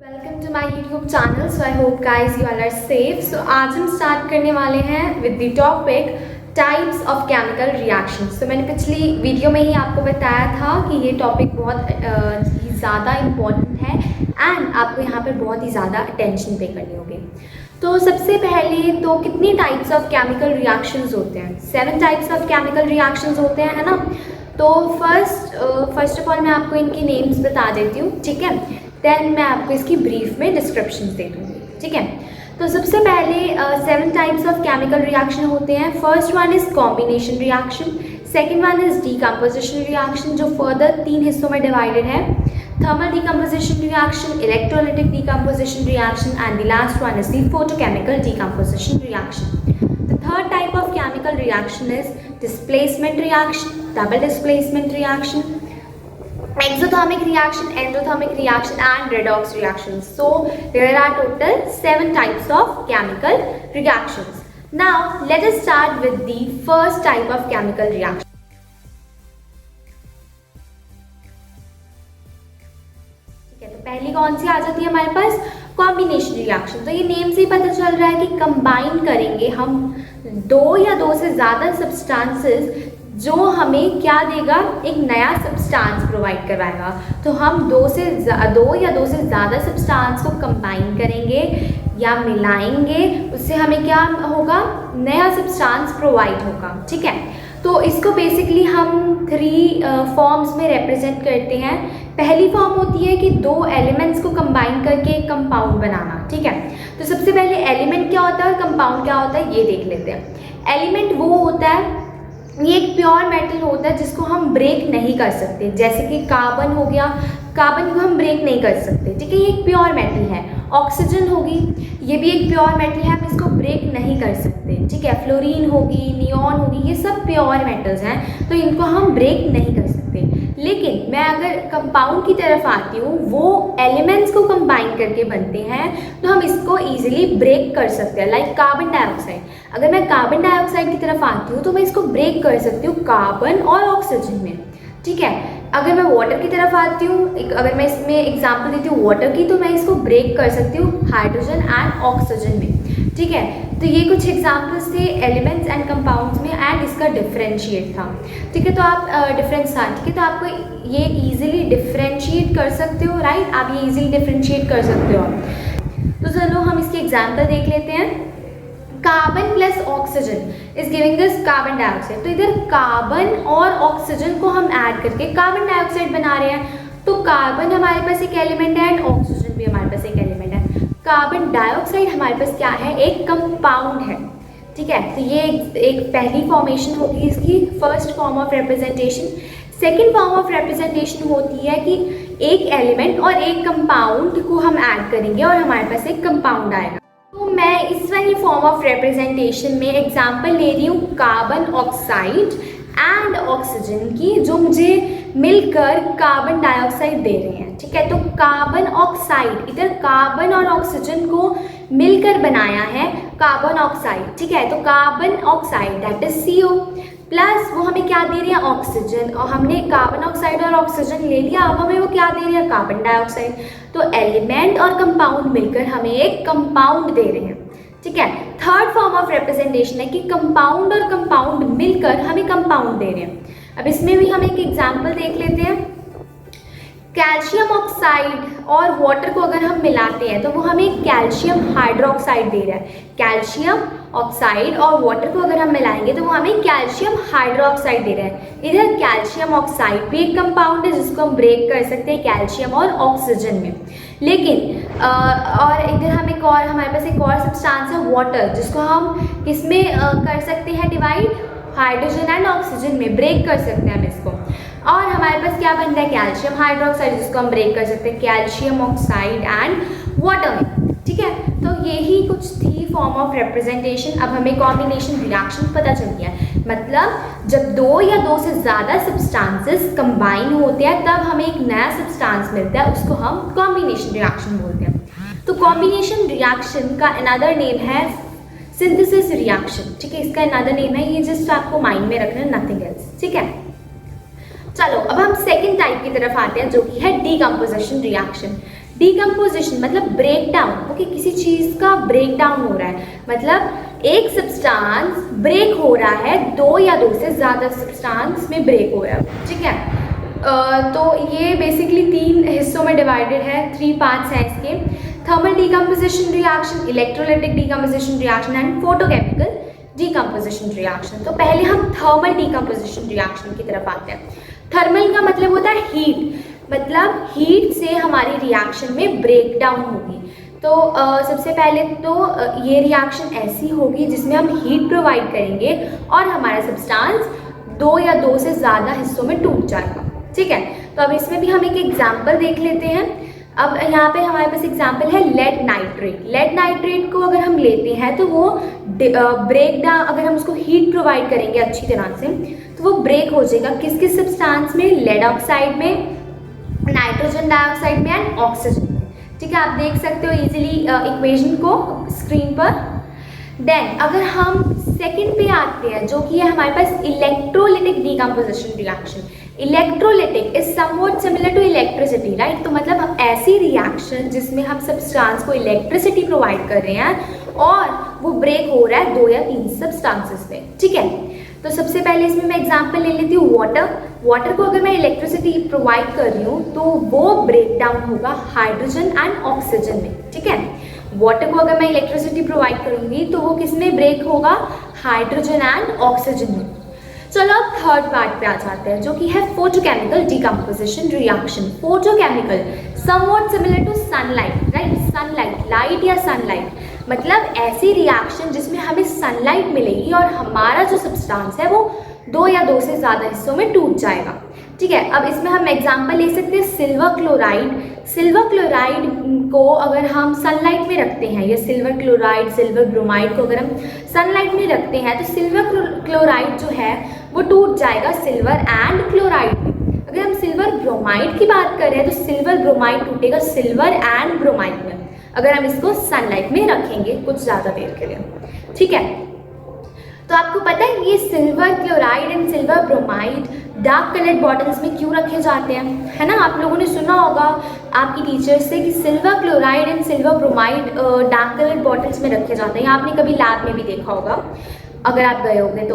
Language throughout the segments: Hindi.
Welcome to my YouTube channel. So I hope guys you all are safe. So आज हम स्टार्ट करने वाले हैं with the topic types of chemical reactions. तो मैंने पिछली वीडियो में ही आपको बताया था कि ये टॉपिक बहुत ही ज़्यादा इम्पॉर्टेंट है एंड आपको यहाँ पर बहुत ही ज़्यादा अटेंशन पे करनी होगी। तो सबसे पहले तो कितनी टाइप्स ऑफ केमिकल रिएक्शंस होते हैं? 7 टाइप्स ऑफ केमिकल रिएक्शंस होते हैं, है ना। तो फर्स्ट ऑफ ऑल मैं आपको इनकी नेम्स बता देती हूँ, ठीक है। देन मैं आपको इसकी ब्रीफ में डिस्क्रिप्शन दे दूँगी, ठीक है। तो सबसे पहले 7 टाइप्स ऑफ केमिकल रिएक्शन होते हैं। First one is combination reaction, second one is decomposition reaction जो फर्दर 3 हिस्सों में डिवाइडेड है। Thermal decomposition reaction, electrolytic decomposition reaction and the last one is the photochemical decomposition reaction. The third type of chemical reaction is displacement reaction, double displacement reaction, exothermic reaction, endothermic reaction and redox reactions. So there are total 7 types of chemical reactions. Now let us start with the first type of chemical reaction. तो पहली कौन सी आ जाती है हमारे पास? Combination reaction. तो ये नेम से ही पता चल रहा है कि कंबाइन करेंगे हम 2 या 2 से ज़्यादा सब्सटेंसेस जो हमें क्या देगा, एक नया सब्सटेंस प्रोवाइड करवाएगा। तो हम 2 या 2 से ज़्यादा सब्सटेंस को कंबाइन करेंगे या मिलाएंगे, उससे हमें क्या होगा, नया सब्सटेंस प्रोवाइड होगा, ठीक है। तो इसको बेसिकली हम 3 फॉर्म्स में रिप्रेजेंट करते हैं। पहली फॉर्म होती है कि 2 एलिमेंट्स को कंबाइन करके एक कंपाउंड बनाना, ठीक है। तो सबसे पहले एलिमेंट क्या होता है और कंपाउंड क्या होता है ये देख लेते हैं। एलिमेंट वो होता है, ये एक प्योर मेटल होता है जिसको हम ब्रेक नहीं कर सकते, जैसे कि कार्बन हो गया, कार्बन को हम ब्रेक नहीं कर सकते, ठीक है, ये एक प्योर मेटल है। ऑक्सीजन होगी, ये भी एक प्योर मेटल है, हम इसको ब्रेक नहीं कर सकते, ठीक है। फ्लोरीन होगी, नियॉन होगी, ये सब प्योर मेटल्स हैं, तो इनको हम ब्रेक नहीं कर सकते। लेकिन मैं अगर कंपाउंड की तरफ आती हूँ, वो एलिमेंट्स को कंबाइन करके बनते हैं, तो हम इसको ईजिली ब्रेक कर सकते हैं। लाइक कार्बन डाइऑक्साइड, अगर मैं कार्बन डाइऑक्साइड की तरफ आती हूँ तो मैं इसको ब्रेक कर सकती हूँ कार्बन और ऑक्सीजन में, ठीक है। अगर मैं वाटर की तरफ आती हूँ, अगर मैं इसमें एग्जांपल देती हूँ वाटर की, तो मैं इसको ब्रेक कर सकती हूँ हाइड्रोजन एंड ऑक्सीजन में, ठीक है। तो ये कुछ examples the elements and compounds में एंड इसका डिफरेंशिएट था, ठीक है। तो आप डिफरेंस था, ठीक है। तो आपको ये इजीली डिफरेंशिएट कर सकते हो, राइट, आप ये इजीली डिफरेंशिएट कर सकते हो। तो चलो हम इसके एग्जाम्पल देख लेते हैं। Carbon plus oxygen is giving this carbon dioxide. तो इधर कार्बन और ऑक्सीजन को हम ऐड करके कार्बन डाइऑक्साइड बना रहे हैं। तो कार्बन हमारे पास एक एलिमेंट है एंड ऑक्सीजन भी हमारे पास एक एलिमेंट है। कार्बन डाइऑक्साइड हमारे पास क्या है, एक कंपाउंड है, ठीक है। तो ये एक पहली फॉर्मेशन होगी इसकी, first form of representation. Second form of representation होती है कि एक एलिमेंट और एक कंपाउंड को हम ऐड करेंगे और हमारे पास एक कंपाउंड आएगा। तो मैं इस वाली फॉर्म ऑफ रिप्रेजेंटेशन में एग्जांपल ले रही हूँ कार्बन ऑक्साइड एंड ऑक्सीजन की, जो मुझे मिलकर कार्बन डाइऑक्साइड दे रहे हैं, ठीक है। तो कार्बन ऑक्साइड, इधर कार्बन और ऑक्सीजन को मिलकर बनाया है कार्बन ऑक्साइड, ठीक है। तो carbon oxide that is CO plus वो हमें क्या दे रही है, ऑक्सीजन, और हमने कार्बन ऑक्साइड और ऑक्सीजन ले लिया, अब हमें वो क्या दे रही है, कार्बन डाइऑक्साइड। तो एलिमेंट और कंपाउंड मिलकर हमें एक कंपाउंड दे रहे हैं, ठीक है। थर्ड फॉर्म ऑफ रिप्रेजेंटेशन है कि कंपाउंड और कंपाउंड मिलकर हमें कंपाउंड दे रहे हैं। अब इसमें भी हम एक एग्जाम्पल देख लेते हैं। कैल्शियम ऑक्साइड और वाटर को अगर हम मिलाते हैं तो वो हमें कैल्शियम हाइड्रोक्साइड दे रहा है। कैल्शियम ऑक्साइड और वाटर को अगर हम मिलाएंगे तो वो हमें कैल्शियम हाइड्रोक्साइड दे रहा है। इधर कैल्शियम ऑक्साइड भी एक कंपाउंड है जिसको हम ब्रेक कर सकते हैं कैल्शियम और ऑक्सीजन में। लेकिन और इधर हम एक और, हमारे पास एक और सब्सटेंस है वाटर, जिसको हम किसमें कर सकते हैं डिवाइड, हाइड्रोजन एंड ऑक्सीजन में ब्रेक कर सकते हैं हम इसको। और हमारे पास क्या बनता है, कैल्शियम हाइड्रोक्साइड, जिसको हम ब्रेक कर सकते हैं कैल्शियम ऑक्साइड एंड वाटर में, ठीक है। तो यही कुछ थी फॉर्म ऑफ रिप्रेजेंटेशन। अब हमें कॉम्बिनेशन रिएक्शन पता चल गया, मतलब जब 2 या 2 से ज़्यादा सब्सटेंसेस कंबाइन होते हैं तब हमें एक नया सब्सटेंस मिलता है, उसको हम कॉम्बिनेशन रिएक्शन बोलते हैं। तो कॉम्बिनेशन रिएक्शन का अनदर नेम है सिंथेसिस रिएक्शन, ठीक है। इसका अनदर नेम है, ये जस्ट आपको माइंड में रखना है, नथिंग एल्स, ठीक है। चलो अब हम सेकेंड टाइप की तरफ आते हैं जो कि है डीकम्पोजिशन रिएक्शन। डिकम्पोजिशन मतलब ब्रेक डाउन, ओके, किसी चीज़ का ब्रेक डाउन हो रहा है, मतलब एक सब्सटेंस ब्रेक हो रहा है, दो या दो से ज़्यादा सब्सटेंस में ब्रेक हो रहा है, ठीक है। तो ये बेसिकली 3 हिस्सों में डिवाइडेड है, 3 पार्ट्स हैं इसके, thermal decomposition reaction, electrolytic decomposition reaction and photochemical decomposition reaction. तो पहले हम थर्मल डिकम्पोजिशन रिएक्शन की तरफ आते हैं। थर्मल का मतलब होता है हीट, मतलब हीट से हमारी रिएक्शन में ब्रेक डाउन होगी। तो सबसे पहले तो ये रिएक्शन ऐसी होगी जिसमें हम हीट प्रोवाइड करेंगे और हमारा सब्सटेंस 2 या 2 से ज़्यादा हिस्सों में टूट जाएगा, ठीक है। तो अब इसमें भी हम एक एग्जाम्पल देख लेते हैं। अब यहाँ पे हमारे पास एग्जाम्पल है लेड नाइट्रेट। लेड नाइट्रेट को अगर हम लेते हैं तो वो ब्रेक डाउन, अगर हम उसको हीट प्रोवाइड करेंगे अच्छी तरह से तो वो ब्रेक हो जाएगा किस किस सब्सटेंस में, लेड ऑक्साइड में, नाइट्रोजन डाइऑक्साइड में एंड ऑक्सीजन में, ठीक है। आप देख सकते हो इजीली इक्वेशन को स्क्रीन पर। देन अगर हम सेकंड पे आते हैं जो कि है हमारे पास electrolytic decomposition reaction. Electrolytic is somewhat similar to electricity, right. तो मतलब हम ऐसी रिएक्शन जिसमें हम सब्सटेंस को इलेक्ट्रिसिटी प्रोवाइड कर रहे हैं और वो ब्रेक हो रहा है 2 या 3 सब्सटेंसेस में, ठीक है। तो सबसे पहले इसमें मैं एग्जांपल ले लेती हूँ वाटर। वाटर को अगर मैं इलेक्ट्रिसिटी प्रोवाइड कर रही हूँ तो वो ब्रेक डाउन होगा हाइड्रोजन एंड ऑक्सीजन में, ठीक है। वाटर को अगर मैं इलेक्ट्रिसिटी प्रोवाइड करूँगी तो वो किस में ब्रेक होगा, हाइड्रोजन एंड ऑक्सीजन में। चलो अब थर्ड पार्ट पे आ जाते हैं जो कि है photochemical decomposition reaction. Photochemical somewhat similar to sunlight, right. Sunlight, light या सनलाइट, मतलब ऐसी रिएक्शन जिसमें हमें सनलाइट मिलेगी और हमारा जो सब्सटेंस है वो 2 या 2 से ज़्यादा हिस्सों में टूट जाएगा, ठीक है। अब इसमें हम एग्जांपल ले सकते हैं सिल्वर क्लोराइड। सिल्वर क्लोराइड को अगर हम सनलाइट में रखते हैं, या सिल्वर क्लोराइड, सिल्वर ब्रोमाइड को अगर हम सनलाइट में रखते हैं तो सिल्वर क्लोराइड जो है वो टूट जाएगा सिल्वर एंड क्लोराइड में। अगर हम सिल्वर ब्रोमाइड की बात कर रहे हैं तो सिल्वर ब्रोमाइड टूटेगा सिल्वर एंड ब्रोमाइड में, अगर हम इसको सनलाइट में रखेंगे कुछ ज़्यादा देर के लिए, ठीक है। तो आपको पता है ये silver chloride and silver bromide dark coloured bottles में क्यों रखे जाते हैं, है ना। आप लोगों ने सुना होगा आपकी टीचर्स से कि silver chloride and silver bromide dark coloured bottles में रखे जाते हैं। आपने कभी लैब में भी देखा होगा अगर आप गए होंगे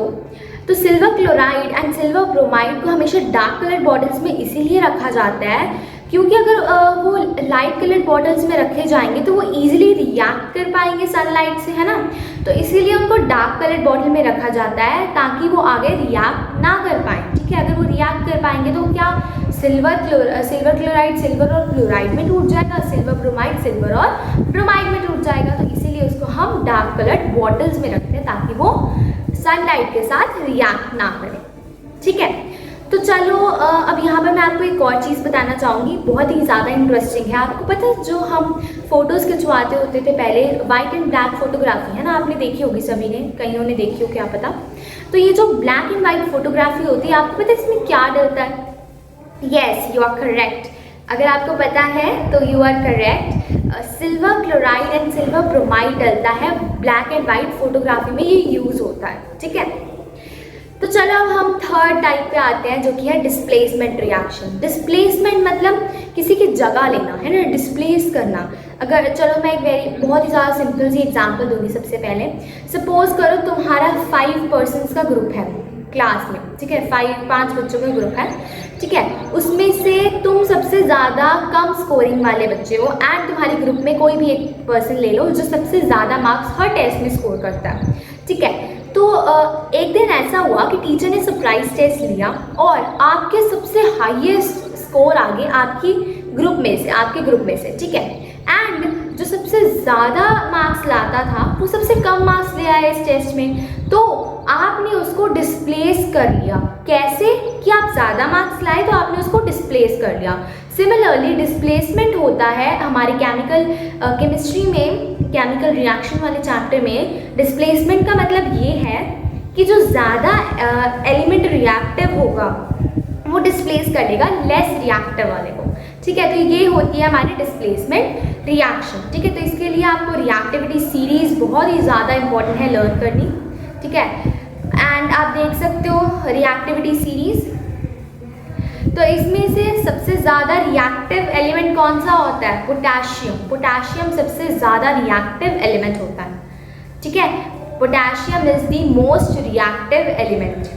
तो silver chloride and silver bromide को हमेशा डार्क कलर्ड बॉटल्स में इसीलिए रखा जाता है क्योंकि अगर वो लाइट कलर्ड बॉटल्स में रखे जाएंगे तो वो इजीली रिएक्ट कर पाएंगे सनलाइट से, है ना। तो इसीलिए उनको डार्क कलर्ड बॉटल में रखा जाता है ताकि वो आगे रिएक्ट ना कर पाएँ, ठीक है। अगर वो रिएक्ट कर पाएंगे तो क्या सिल्वर क्लोराइड सिल्वर और क्लोराइड में टूट जाएगा, सिल्वर ब्रोमाइड सिल्वर और ब्रोमाइड में टूट जाएगा। तो इसीलिए उसको हम डार्क कलर्ड बॉटल्स में रखते हैं ताकि वो सनलाइट के साथ रिएक्ट ना करें, ठीक है। तो चलो अब यहाँ पर मैं आपको एक और चीज़ बताना चाहूँगी, बहुत ही ज़्यादा इंटरेस्टिंग है। आपको पता है जो हम फ़ोटोज़ खिंचवाते होते थे पहले, वाइट एंड ब्लैक फोटोग्राफी, है ना, आपने देखी होगी सभी ने, कईयों ने देखी हो क्या पता। तो ये जो ब्लैक एंड वाइट फोटोग्राफी होती है, आपको पता है इसमें क्या डलता है? Yes, you are correct. अगर आपको पता है तो you are correct. Silver chloride and silver bromide डलता है ब्लैक एंड वाइट फोटोग्राफी में, ये यूज़ होता है, ठीक है। तो चलो अब हम थर्ड टाइप पे आते हैं जो कि है डिस्प्लेसमेंट रिएक्शन। डिस्प्लेसमेंट मतलब किसी की जगह लेना, है ना, डिस्प्लेस करना। अगर चलो मैं एक बहुत ही ज़्यादा सिंपल सी एग्जांपल दूंगी। सबसे पहले सपोज करो तुम्हारा 5 पर्सन्स का ग्रुप है क्लास में, ठीक है, 5 बच्चों का ग्रुप है, ठीक है। उसमें से तुम सबसे ज़्यादा कम स्कोरिंग वाले बच्चे हो एंड तुम्हारे ग्रुप में कोई भी एक पर्सन ले लो जो सबसे ज़्यादा मार्क्स हर टेस्ट में स्कोर करता है, ठीक है। तो एक दिन ऐसा हुआ कि टीचर ने सरप्राइज टेस्ट लिया और आपके सबसे हाईएस्ट स्कोर आ गए आपके ग्रुप में से, ठीक है। एंड जो सबसे ज़्यादा मार्क्स लाता था वो सबसे कम मार्क्स ले आया इस टेस्ट में, तो आपने उसको डिस्प्लेस कर लिया। कैसे कि आप ज़्यादा मार्क्स लाए तो आपने उसको डिस्प्लेस कर लिया। सिमिलरली डिस्प्लेसमेंट होता है हमारे केमिस्ट्री में, केमिकल रिएक्शन वाले चैप्टर में। डिस्प्लेसमेंट का मतलब ये है कि जो ज़्यादा एलिमेंट रिएक्टिव होगा वो डिस्प्लेस कर देगा लेस रिएक्टिव वाले को, ठीक है। तो ये होती है हमारी डिस्प्लेसमेंट रिएक्शन, ठीक है। तो इसके लिए आपको रिएक्टिविटी सीरीज बहुत ही ज़्यादा इंपॉर्टेंट है लर्न करनी, ठीक है। एंड आप देख सकते हो रिएक्टिविटी सीरीज। तो इसमें से सबसे ज़्यादा रिएक्टिव एलिमेंट कौन सा होता है? पोटेशियम। पोटेशियम सबसे ज़्यादा रिएक्टिव एलिमेंट होता है, ठीक है। Potassium is the most reactive element.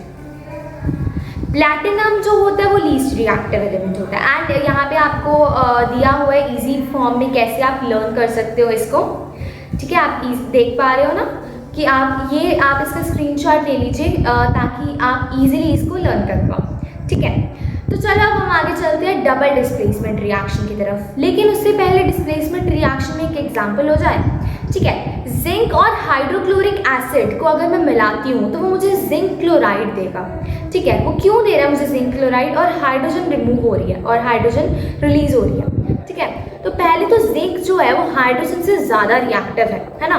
Platinum जो होता है वो लीस्ट रिएक्टिव एलिमेंट होता है। एंड यहाँ पे आपको दिया हुआ है इजी फॉर्म में कैसे आप लर्न कर सकते हो इसको, ठीक है। आप देख पा रहे हो ना कि आप इसका स्क्रीनशॉट ले लीजिए ताकि आप इजीली इसको लर्न कर पाओ, ठीक है। तो चलो अब हम आगे चलते हैं डबल डिस्प्लेसमेंट रिएक्शन की तरफ। लेकिन उससे पहले डिस्प्लेसमेंट रिएक्शन में एक एग्जांपल हो जाए, ठीक है। जिंक और हाइड्रोक्लोरिक एसिड को अगर मैं मिलाती हूँ तो वो मुझे जिंक क्लोराइड देगा, ठीक है। वो क्यों दे रहा है मुझे जिंक क्लोराइड? और हाइड्रोजन रिमूव हो रही है और हाइड्रोजन रिलीज हो रही है, ठीक है। तो पहले तो जिंक जो है वो हाइड्रोजन से ज़्यादा रिएक्टिव है ना,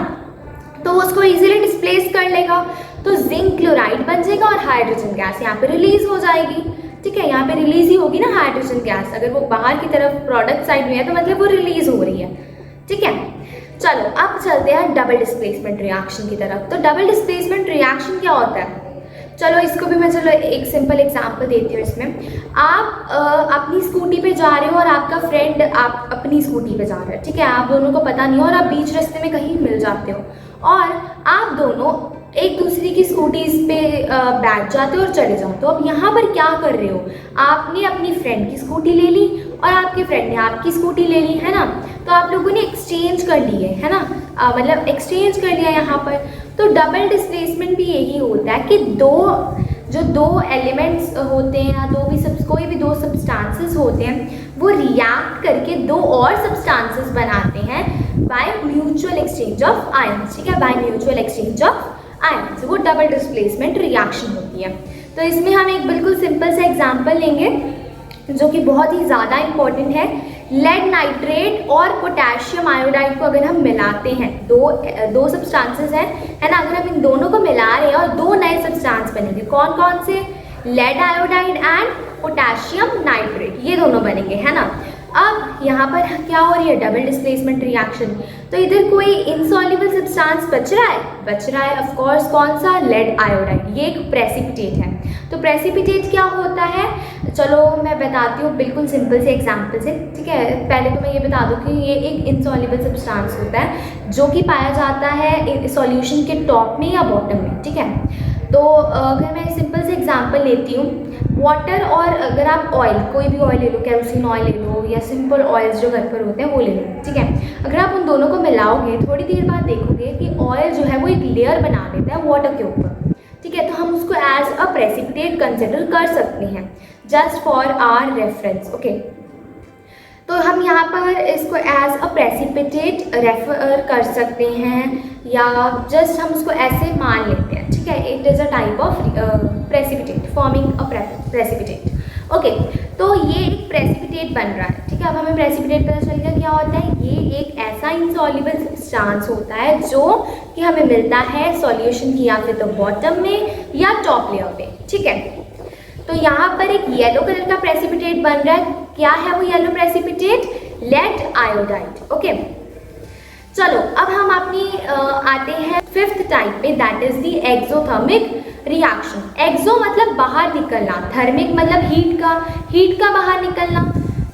तो वो उसको इजीली डिस्प्लेस कर लेगा, तो जिंक क्लोराइड बन जाएगा और हाइड्रोजन गैस यहाँ पे रिलीज हो जाएगी, ठीक है। यहाँ पे रिलीज ही होगी ना हाइड्रोजन गैस, अगर वो बाहर की तरफ प्रोडक्ट साइड में है तो मतलब वो रिलीज हो रही है, ठीक है। चलो अब चलते हैं डबल डिस्प्लेसमेंट रिएक्शन की तरफ। तो डबल डिस्प्लेसमेंट रिएक्शन क्या होता है? चलो इसको भी मैं एक सिंपल एग्जांपल देती हूँ। इसमें आप अपनी स्कूटी पे जा रहे हो और आपका फ्रेंड आप अपनी स्कूटी पे जा रहा है, ठीक है। आप दोनों को पता नहीं हो और आप बीच रास्ते में कहीं मिल जाते हो और आप दोनों एक दूसरे की स्कूटीज पे बैठ जाते हो और चले जाते हो। अब यहाँ पर क्या कर रहे हो? आपने अपनी फ्रेंड की स्कूटी ले ली और आपके फ्रेंड ने आपकी स्कूटी ले ली, है ना। तो आप लोगों ने एक्सचेंज कर लिए, है ना, मतलब एक्सचेंज कर लिया यहाँ पर। तो डबल डिस्प्लेसमेंट भी यही होता है कि दो एलिमेंट्स होते हैं या कोई भी दो सब्सटेंसेस होते हैं वो रिएक्ट करके दो और सब्सटेंसेस बनाते हैं by mutual exchange of ions, ठीक है, by mutual exchange of ions. वो डबल डिस्प्लेसमेंट रिएक्शन होती है। तो इसमें हम एक बिल्कुल सिंपल सा एग्जांपल लेंगे जो कि बहुत ही ज़्यादा इम्पॉर्टेंट है। लेड नाइट्रेट और पोटेशियम आयोडाइड को अगर हम मिलाते हैं, दो सब्सटेंसेस हैं, है ना, अगर हम इन दोनों को मिला रहे हैं और दो नए सब्सटेंस बनेंगे, कौन कौन से? Lead iodide and potassium nitrate, ये दोनों बनेंगे, है ना। अब यहाँ पर क्या हो रही है? Double displacement reaction. तो इधर कोई इनसॉल्युबल सब्सटेंस बच रहा है ऑफ कोर्स, कौन सा? Lead iodide. ये एक प्रेसिपिटेट है। तो प्रेसिपिटेट क्या होता है? चलो मैं बताती हूँ बिल्कुल सिंपल से एग्जांपल से, ठीक है। पहले तो मैं ये बता दूँ कि ये एक इनसॉल्युबल सब्सटेंस होता है जो कि पाया जाता है सॉल्यूशन के टॉप में या बॉटम में, ठीक है। तो अगर मैं सिंपल से एग्जांपल लेती हूँ, वाटर और अगर आप ऑयल, कोई भी ऑयल ले लो, केरोसिन ऑयल ले लो या सिंपल ऑयल्स जो घर पर होते हैं वो ले लो, ठीक है। अगर आप उन दोनों को मिलाओगे थोड़ी देर बाद देखोगे कि ऑयल जो है वो एक लेयर बना देता है वाटर के ऊपर, ठीक है। तो हम उसको एज अ प्रेसिपिटेट कंसिडर कर सकते हैं, just for our reference, okay. तो हम यहाँ पर इसको एज अ प्रेसिपिटेट रेफर कर सकते हैं या जस्ट हम उसको ऐसे मान लेते हैं, ठीक है। It is a type of precipitate, forming a precipitate, okay. तो ये एक प्रेसिपिटेट बन रहा है, ठीक है। अब हमें प्रेसिपिटेट पता चल गया क्या होता है। ये एक ऐसा इनसॉल्युबल सब्सटेंस होता है जो कि हमें मिलता है सॉल्यूशन की या फिर तो बॉटम में या टॉप लेयर पे, ठीक है। तो यहाँ पर एक येलो कलर का प्रेसिपिटेट बन रहा है। क्या है वो yellow precipitate? Lead iodide, okay. चलो अब हम अपनी आते हैं फिफ्थ टाइप पे, that is the exothermic reaction. Exo मतलब बाहर निकलना, थर्मिक मतलब हीट का बाहर निकलना,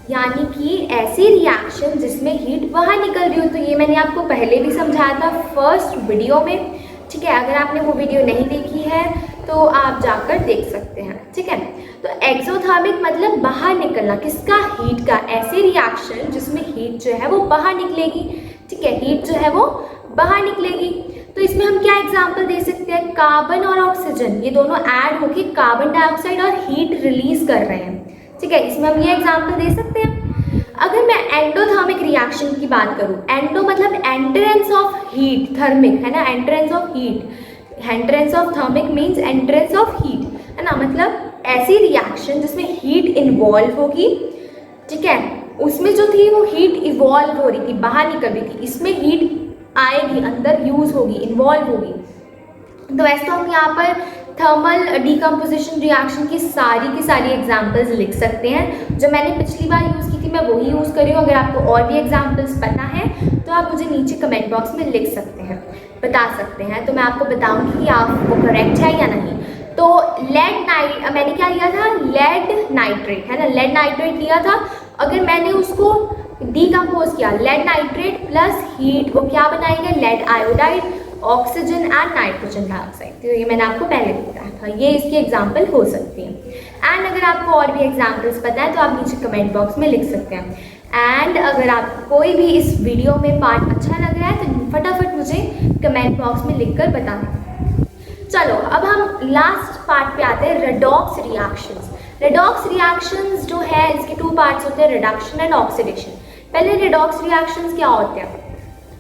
यानी कि ऐसी रिएक्शन जिसमें हीट बाहर निकल रही हो। तो ये मैंने आपको पहले भी समझाया था फर्स्ट वीडियो में, ठीक है। अगर आपने वो वीडियो नहीं देखी है तो आप जाकर देख सकते हैं, ठीक है। तो एक्सोथर्मिक मतलब बाहर निकलना, किसका? हीट का। ऐसे रिएक्शन जिसमें हीट जो है वो बाहर निकलेगी, ठीक है, हीट जो है वो बाहर निकलेगी। तो इसमें हम क्या एग्जांपल दे सकते हैं? कार्बन और ऑक्सीजन ये दोनों ऐड होके कार्बन डाइऑक्साइड और हीट रिलीज कर रहे हैं, ठीक है। इसमें हम ये एग्जांपल दे सकते हैं। अगर मैं एंडोथर्मिक रिएक्शन की बात करूँ, एंडो मतलब एंट्रेंस ऑफ हीट, थर्मिक है ना, entrance of heat, entrance of thermic means entrance of heat, है ना, मतलब ऐसी रिएक्शन जिसमें हीट इन्वॉल्व होगी, ठीक है। उसमें जो थी वो हीट इवॉल्व हो रही थी, बाहर निकल रही थी, इसमें हीट आएगी, अंदर यूज होगी, इन्वॉल्व होगी। तो वैसे तो हम यहाँ पर थर्मल डिकम्पोजिशन रिएक्शन की सारी एग्जांपल्स लिख सकते हैं। जो मैंने पिछली बार यूज़ की थी मैं वही यूज़ कर रही हूँ। अगर आपको और भी एग्जांपल्स पता है तो आप मुझे नीचे कमेंट बॉक्स में लिख सकते हैं, बता सकते हैं, तो मैं आपको बताऊँगी कि आप वो करेक्ट है या नहीं। तो मैंने क्या लिया था, लेड नाइट्रेट, है ना, लेड नाइट्रेट लिया था। अगर मैंने उसको डीकम्पोज किया, लेड नाइट्रेट प्लस हीट वो क्या बनाएगा, lead iodide, oxygen and nitrogen dioxide. तो ये मैंने आपको पहले बताया था, ये इसकी एग्जाम्पल हो सकती है। एंड अगर आपको और भी एग्जाम्पल्स पता है तो आप नीचे कमेंट बॉक्स में लिख सकते हैं। एंड अगर आपको कोई भी इस वीडियो में पार्ट अच्छा लग रहा है तो फटाफट मुझे कमेंट बॉक्स में लिख कर बताना। चलो अब हम लास्ट पार्ट पे आते हैं, रेडॉक्स रिएक्शंस। रेडॉक्स रिएक्शंस जो है इसके 2 पार्ट्स होते हैं, रिडक्शन एंड ऑक्सीडेशन। पहले रेडॉक्स रिएक्शंस क्या होते हैं,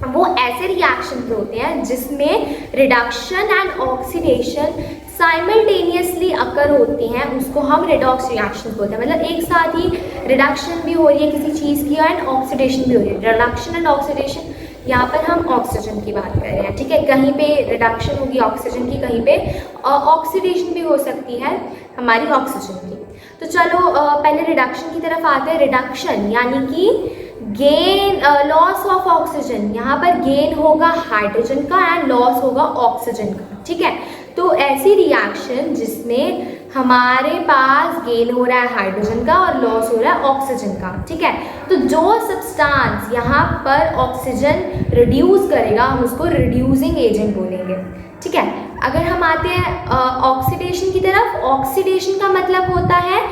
वो ऐसे रिएक्शन होते हैं जिसमें रिडक्शन एंड ऑक्सीडेशन साइमल्टेनियसली अकर होती हैं, उसको हम रेडॉक्स रिएक्शन बोलते हैं। मतलब एक साथ ही रिडक्शन भी हो रही है किसी चीज़ की एंड ऑक्सीडेशन भी हो रही है। रिडक्शन एंड ऑक्सीडेशन, यहाँ पर हम ऑक्सीजन की बात कर रहे हैं, ठीक है। कहीं पे रिडक्शन होगी ऑक्सीजन की, कहीं पे ऑक्सीडेशन भी हो सकती है हमारी ऑक्सीजन की। तो चलो पहले रिडक्शन की तरफ आते हैं। रिडक्शन यानी कि गेन, लॉस ऑफ ऑक्सीजन, यहाँ पर गेन होगा हाइड्रोजन का एंड लॉस होगा ऑक्सीजन का, ठीक है। तो ऐसी रिएक्शन जिसमें हमारे पास गेन हो रहा है हाइड्रोजन का और लॉस हो रहा है ऑक्सीजन का, ठीक है। तो जो सब्सटेंस यहाँ पर ऑक्सीजन रिड्यूस करेगा हम उसको रिड्यूसिंग एजेंट बोलेंगे, ठीक है। अगर हम आते हैं ऑक्सीडेशन की तरफ, ऑक्सीडेशन का मतलब होता है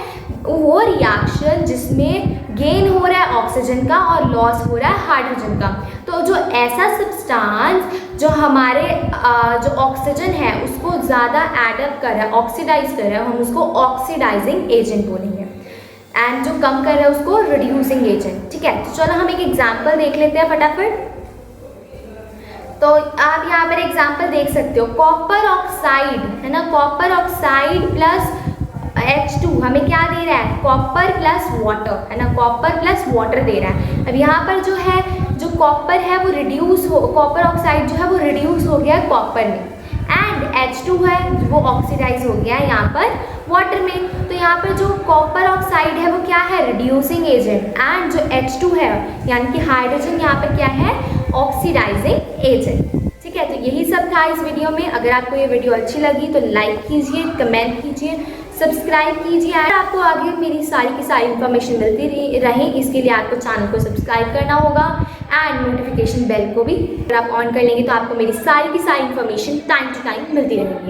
वो रिएक्शन जिसमें गेन हो रहा है ऑक्सीजन का और लॉस हो रहा है हाइड्रोजन का। तो जो ऐसा सब्सटेंस जो हमारे जो ऑक्सीजन है उसको ज़्यादा एडअप कर रहा है, ऑक्सीडाइज कर रहा है, हम उसको ऑक्सीडाइजिंग एजेंट बोलेंगे। एंड जो कम कर रहा है उसको रिड्यूसिंग एजेंट, ठीक है। तो चलो हम एक एग्जाम्पल देख लेते हैं फटाफट। तो आप यहाँ पर एग्जाम्पल देख सकते हो, कॉपर ऑक्साइड, है ना, कॉपर ऑक्साइड प्लस H2 हमें क्या दे रहा है, कॉपर प्लस वाटर, है ना, कॉपर प्लस वाटर दे रहा है। अब यहाँ पर जो है, जो कॉपर है वो रिड्यूस हो, कॉपर ऑक्साइड जो है वो रिड्यूस हो गया है कॉपर में, एंड H2 है वो ऑक्सीडाइज हो गया है यहाँ पर वाटर में। तो यहाँ पर जो कॉपर ऑक्साइड है वो क्या है, रिड्यूसिंग एजेंट, एंड जो H2 है यानी कि हाइड्रोजन यहाँ पर क्या है, ऑक्सीडाइजिंग एजेंट, ठीक है। तो यही सब था इस वीडियो में। अगर आपको ये वीडियो अच्छी लगी तो लाइक कीजिए, कमेंट कीजिए, सब्सक्राइब कीजिए। और आपको आगे मेरी सारी की सारी इन्फॉर्मेशन मिलती रहे, इसके लिए आपको चैनल को सब्सक्राइब करना होगा एंड नोटिफिकेशन बेल को भी अगर आप ऑन कर लेंगे तो आपको मेरी सारी की सारी इन्फॉर्मेशन टाइम टू टाइम मिलती रहेगी।